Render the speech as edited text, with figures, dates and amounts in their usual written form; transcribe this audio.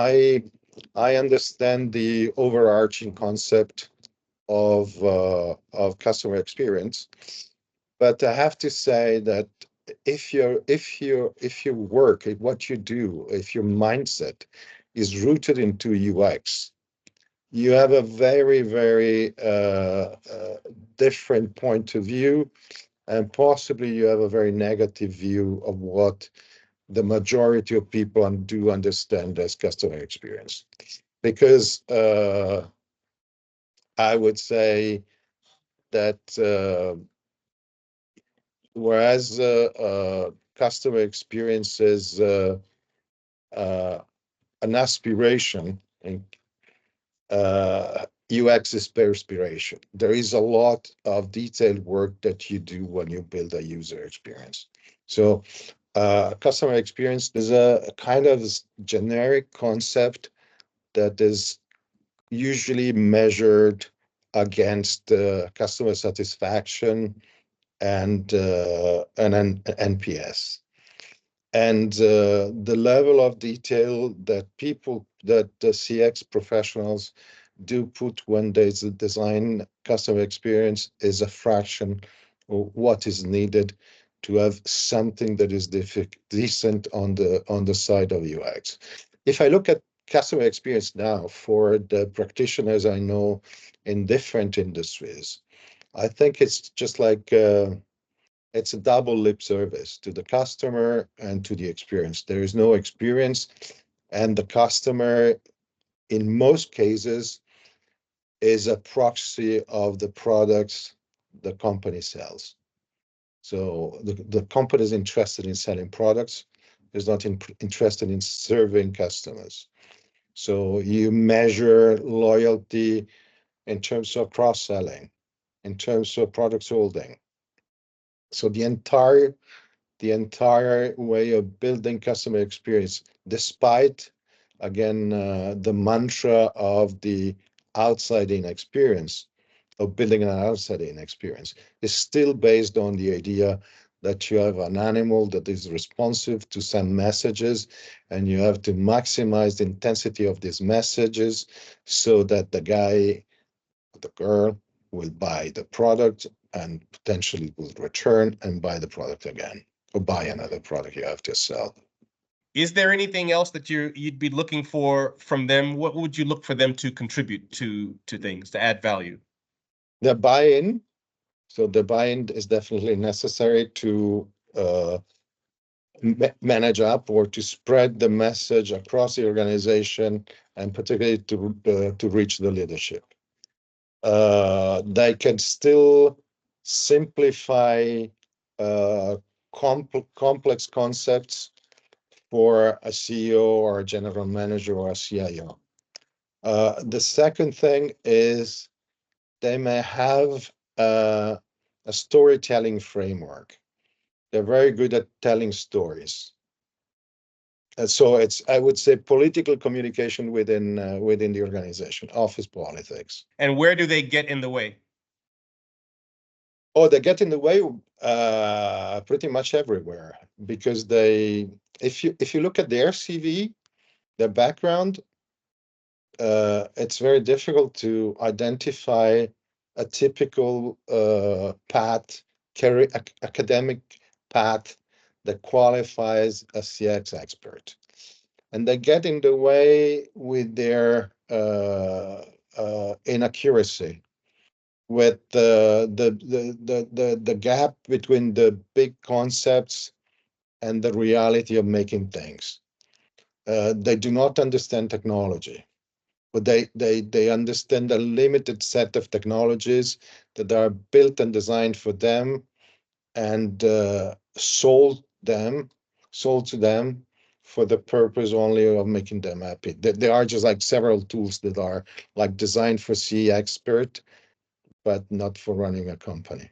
I understand the overarching concept of customer experience, but I have to say that if your work, if what you do, if your mindset is rooted into UX, you have a very different point of view, and possibly you have a very negative view of what the majority of people do understand as customer experience. Because I would say that whereas customer experience is an aspiration, and UX is perspiration. There is a lot of detailed work that you do when you build a user experience. So customer experience is a kind of generic concept that is usually measured against customer satisfaction and an NPS. And the level of detail that the CX professionals do put when they design customer experience is a fraction of what is needed to have something that is decent on the side of UX. If I look at customer experience now for the practitioners I know in different industries, I think it's just like it's a double lip service to the customer and to the experience. There is no experience, and the customer, in most cases, is a proxy of the products the company sells. So the company is interested in selling products, is not interested in serving customers. So you measure loyalty in terms of cross-selling, in terms of product holding. So the entire way of building customer experience, despite, again, the mantra of the outside-in experience, of building an outside-in experience, is still based on the idea that you have an animal that is responsive to send messages, and you have to maximize the intensity of these messages so that the guy, the girl, will buy the product and potentially will return and buy the product again, or buy another product you have to sell. Is there anything else that you'd be looking for from them? What would you look for them to contribute to things, to add value? The buy-in. So the buy-in is definitely necessary to manage up or to spread the message across the organization, and particularly to reach the leadership. They can still simplify complex concepts for a CEO or a general manager or a CIO. The second thing is they may have a storytelling framework. They're very good at telling stories. So it's, I would say, political communication within the organization, office politics. And where do they get in the way? Oh, they get in the way pretty much everywhere, because if you look at their CV, their background, it's very difficult to identify a typical path, academic path that qualifies a CX expert. And they get in the way with their inaccuracy, with the gap between the big concepts and the reality of making things. They do not understand technology, but they understand a limited set of technologies that are built and designed for them, and sold to them for the purpose only of making them happy. There are just like several tools that are like designed for C expert, but not for running a company.